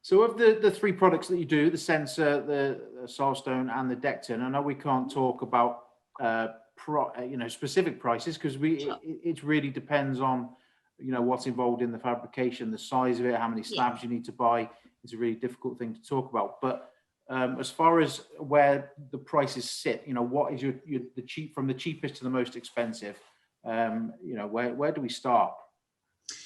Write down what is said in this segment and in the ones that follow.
So of the three products that you do, the sensor, the Silestone and the deck turn, I know we can't talk about specific prices, because Sure. it really depends on what's involved in the fabrication, the size of it, how many slabs you need to buy. It's a really difficult thing to talk about. But as far as where the prices sit, what is from the cheapest to the most expensive? Where do we start?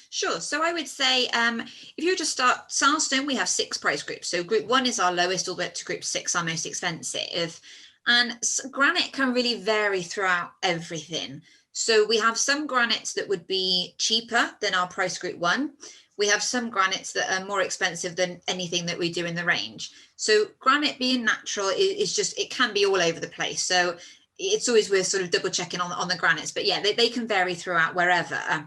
Sure. So I would say if you were to start Silestone, we have 6 price groups. So group 1 is our lowest, all the way up to group 6, our most expensive. And granite can really vary throughout everything. So we have some granites that would be cheaper than our price group 1. We have some granites that are more expensive than anything that we do in the range. So granite being natural is just, it can be all over the place. So it's always worth sort of double checking on the granites. But yeah, they can vary throughout wherever.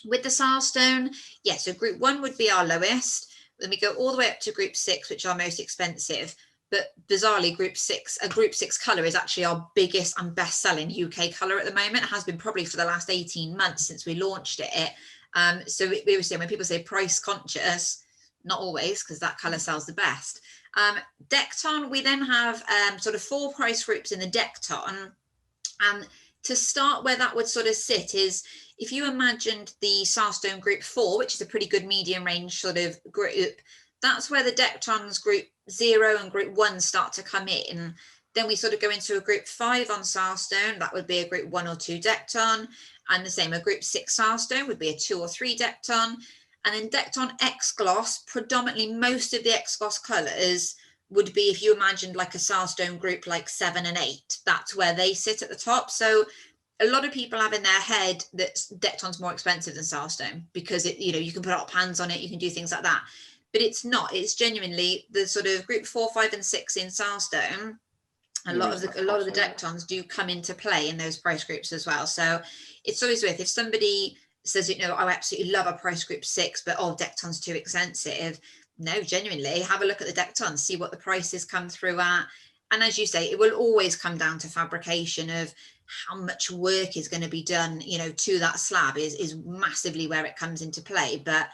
With the Silestone, yeah, so group 1 would be our lowest. Then we go all the way up to group 6, which are our most expensive. But bizarrely, group 6 colour is actually our biggest and best selling UK colour at the moment. It has been probably for the last 18 months since we launched it. So we were saying, when people say price conscious, not always, because that colour sells the best. Decton, we then have sort of 4 price groups in the Decton. And to start, where that would sort of sit is, if you imagined the Silestone group 4, which is a pretty good medium range sort of group, that's where the Dectons group 0 and group 1 start to come in. Then we sort of go into a group 5 on Silestone. That would be a group 1 or 2 Decton. And the same, a group 6 Silestone would be a 2 or 3 Decton. And then Decton X Gloss, predominantly most of the X Gloss colours would be, if you imagined like a Silestone group like 7 and 8, that's where they sit at the top. So a lot of people have in their head that Decton's more expensive than Silestone, because you can put hot pans on it, you can do things like that, but it's not. It's genuinely the sort of group 4, 5 and 6 in Silestone. A lot of the Dectons do come into play in those price groups as well. So it's always worth, if somebody says, I absolutely love a price group 6, but Decton's too expensive. No, genuinely have a look at the Dectons, see what the prices come through at. And as you say, it will always come down to fabrication of how much work is going to be done, to that slab is massively where it comes into play. But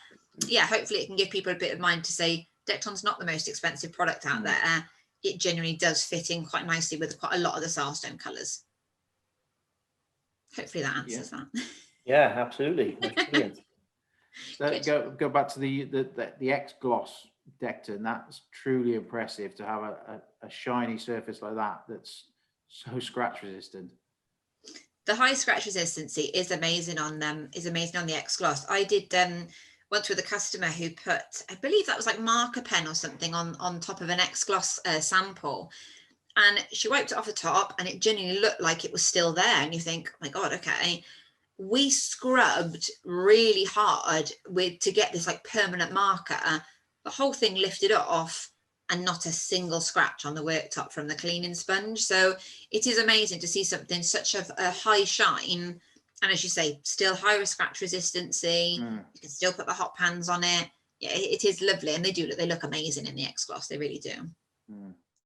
yeah, hopefully it can give people a bit of mind to say Decton's not the most expensive product out there. It generally does fit in quite nicely with quite a lot of the Silestone colours. Hopefully that answers that. Yeah, absolutely. That's brilliant. So go back to the X Gloss Decton. That's truly impressive to have a shiny surface like that that's so scratch resistant. The high scratch resistancy is amazing on them. Is amazing on the X Gloss. I did once with a customer who put, I believe that was like marker pen or something on top of an X Gloss sample, and she wiped it off the top, and it genuinely looked like it was still there. And you think, oh my God, okay. We scrubbed really hard to get this like permanent marker. The whole thing lifted off, and not a single scratch on the worktop from the cleaning sponge. So it is amazing to see something such a high shine, and as you say, still high scratch resistancy. You can still put the hot pans on it. Yeah, it is lovely, and they look amazing in the X Gloss. They really do.